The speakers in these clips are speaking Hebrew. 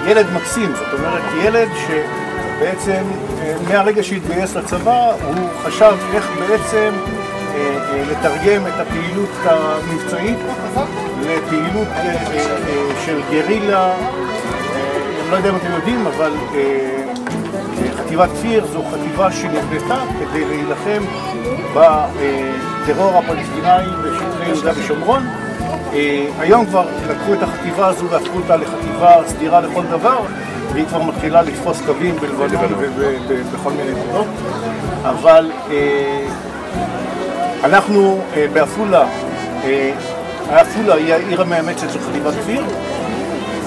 ילד מקסים, זאת אומרת ילד שבעצם מהרגע שהתגייס לצבא הוא חשב איך בעצם לתרגם את הפעילות המבצעית לפעילות של גרילה. אני לא יודע אם אתם יודעים, אבל חטיבת כפיר זו חטיבה שנבנתה כדי להילחם בטרור הפלסטיני בשטחי יהודה ושומרון. היום כבר לקחו את החטיבה הזו והפכו אותה לחטיבה סדירה לכל דבר, והיא כבר מתחילה לתפוס קווים בלבנון ובכל מיני נקודות. אבל אנחנו בעפולה, עפולה היא העיר המאמצת של חטיבת כפיר,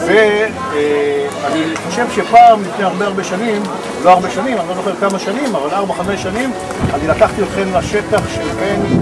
ואני חושב שפעם לפני הרבה שנים, לא הרבה שנים, אני לא זוכר כמה שנים, אבל 4-5 שנים, אני לקחתי אתכם לשטח של בין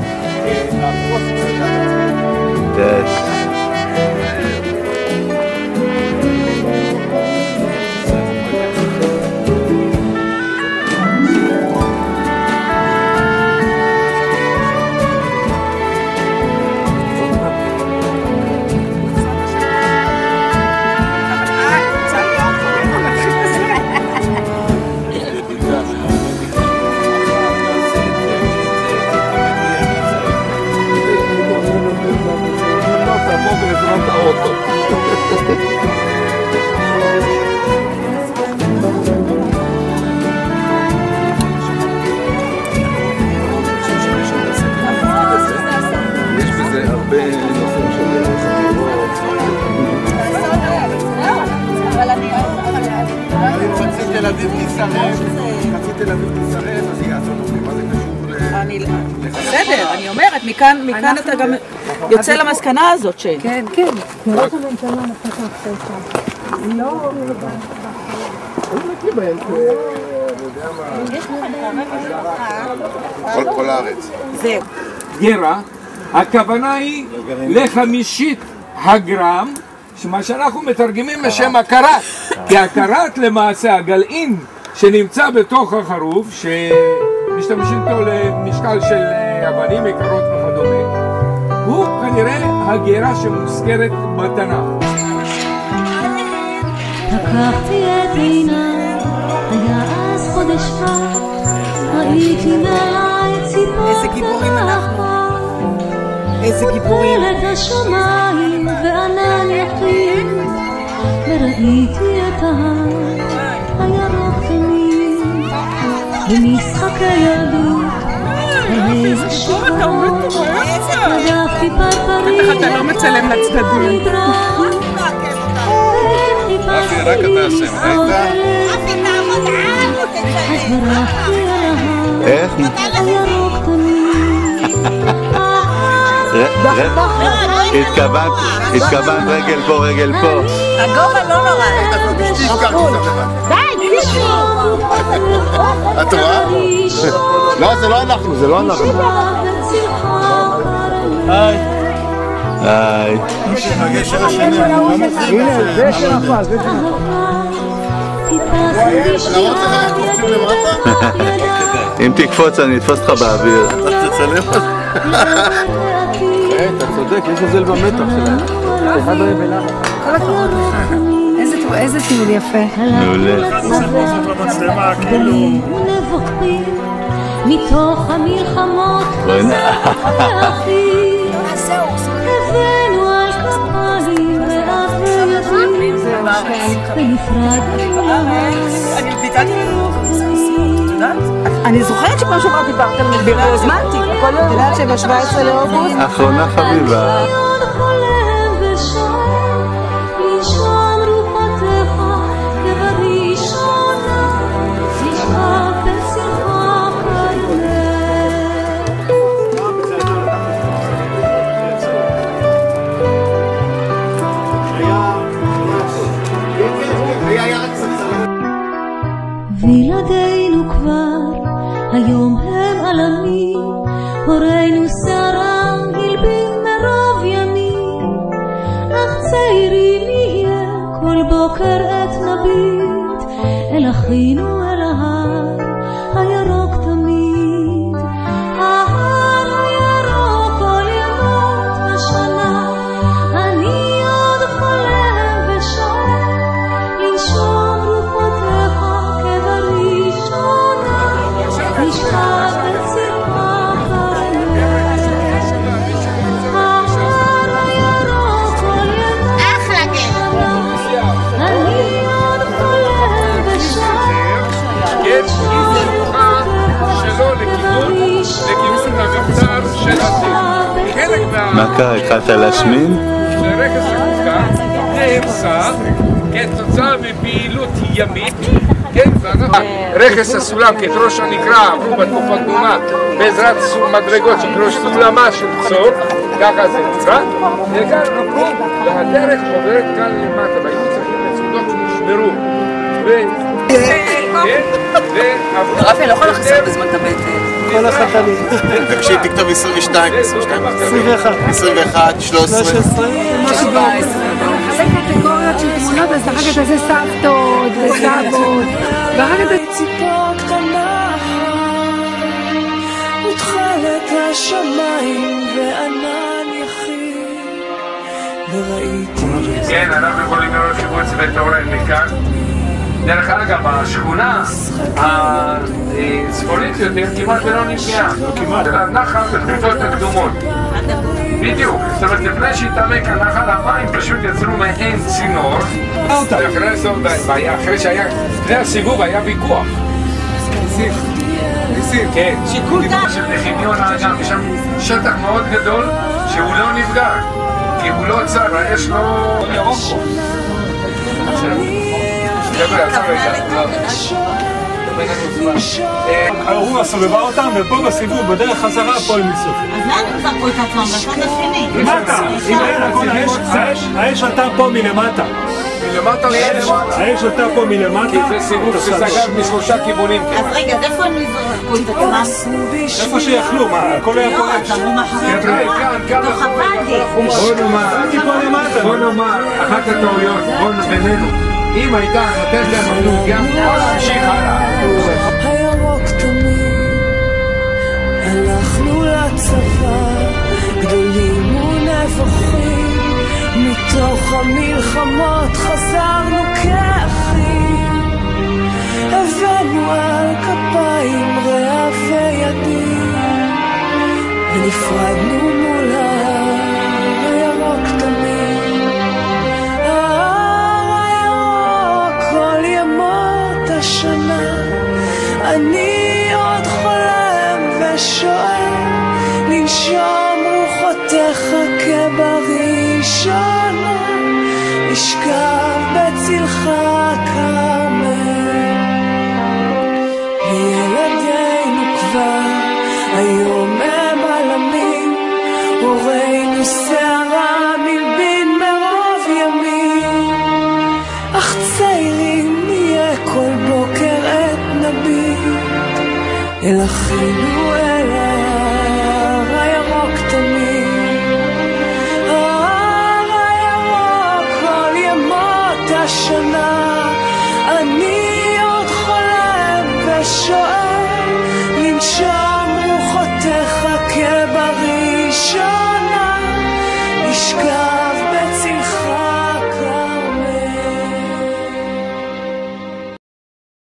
בסדר, אני אומרת, מכאן אתה גם יוצא למסקנה הזאת ש... כן, כן. ראש הממשלה נפתח עכשיו. לא... כל הארץ. זהו. גרה, הכוונה היא לחמישית הגרם, מה שאנחנו מתרגמים בשם הקרת. כי הקרת למעשה, הגלעין שנמצא בתוך החרוב, שמשתמשים אותו למשקל של אבנים, יקרות וכדומה, הוא כנראה הגרה שמוזכרת בתנ"ך. לקחתי את עיניי, היה אז חודש חג, ראיתי מעליי ציפור איזה גיבורים אנחנו. איזה גיבורים. את השמיים וענן יחיד, וראיתי את ההר הירוק תמיד, במשחק הילדות אלה השמות, עדפתי פרפרים, אתה לא מצלם לצדדים. רפי, רק אתה אשם, ראית? רפי, תעמוד אז ברחתי על ההר איך? הירוק תמיד. התכוונת רגל פה, רגל פה. הגובה לא נורא. די, תשמעו. את רואה? לא, זה לא אנחנו, זה לא אנחנו. היי. היי. הנה, זה שנפל, זה להראות לך איך קופצים למטה? אם תקפוץ אני אתפוס אותך באוויר. אז תצלם אותך. אתה צודק, יש הבדל במתח שלהם. אחד לא יהיה כל הכבוד לך. איזה טיול יפה. מעולה. מתוך המלחמות והאחים הבאנו על כפיים ואבנים ונפרדנו. אני ביטלתי לנו. אני זוכרת שפעם שעברה דיברת על מגבירה, הזמנתי. אתה יודעת שב-17 לאוגוסט? אחרונה חביבה. מה קרה? התחלת להשמין? רכס הקוקה נהרסה כתוצאה מפעילות ימית, כן, רכס הסולם כראש הנקרא עברו בתקופה קדומה בעזרת מדרגות שקראו סולמה של צור, ככה זה נקרא, וכאן עברו והדרך עוברת כאן למטה, והיו צריכים לצודות שנשמרו. רפי, לא יכול לחסר בזמן את הבטן. כל החתנים. תקשיב, תכתוב 22, 21, 13. משהו זה קטגוריות של תמונות, אז אחר כך זה סבתות וסבות, ואחר כך ציפור קטנה ותחלת השמיים וענן יחיד וראיתי. כן, אנחנו יכולים לראות קיבוץ בית אורן מכאן. דרך אגב, השכונה הצפונית יותר כמעט ולא נפגעה. כמעט. הנחל בתקופות הקדומות. בדיוק. זאת אומרת, לפני שהתעמק הנחל, המים פשוט יצרו מעין צינור. אחרי שהיה, לפני הסיבוב היה ויכוח. ניסים. כן. שיקול דעת. של חניון האגם. יש שם שטח מאוד גדול שהוא לא נפגע. כי הוא לא צר, יש לו ירוק פה. הרוח סובבה אותם, ופה בסיבוב, בדרך חזרה, פה הם נשרפו. אז לאן הם זרקו את עצמם? בצד השני. למטה! האש עלתה פה מלמטה. מלמטה למטה. האש עלתה פה מלמטה. כי זה סיבוב שסגר משלושה כיוונים. אז רגע, אז איפה הם זרקו את עצמם? איפה שיכלו, מה? הכל היה פה אש. אז אמרו מאחורי תוך הוואדי. בוא נאמר, אחת הטעויות, בינינו, אם הייתה נותנת לנו גם להמשיך הלאה. הירוק תמיד, הלכנו לצבא, גדולים ונבוכים, מתוך המלחמות חזרנו כאחים, הבאנו על כפיים ריאה וידים, ונפרדנו מול הירוק תמיד. השנה אני עוד חולם ושואל לנשום רוחותיך כבראשונה לשכב בצלך כרמל וילדינו כבר היום הם עלמים הורינו שערה מלבין מרוב ימים אך צעירים כל בוקר את נביט אל אחינו אל ההר הירוק תמיד ההר הירוק כל ימות השנה אני עוד חולם ושואל לנשום רוחותיך כבראשונה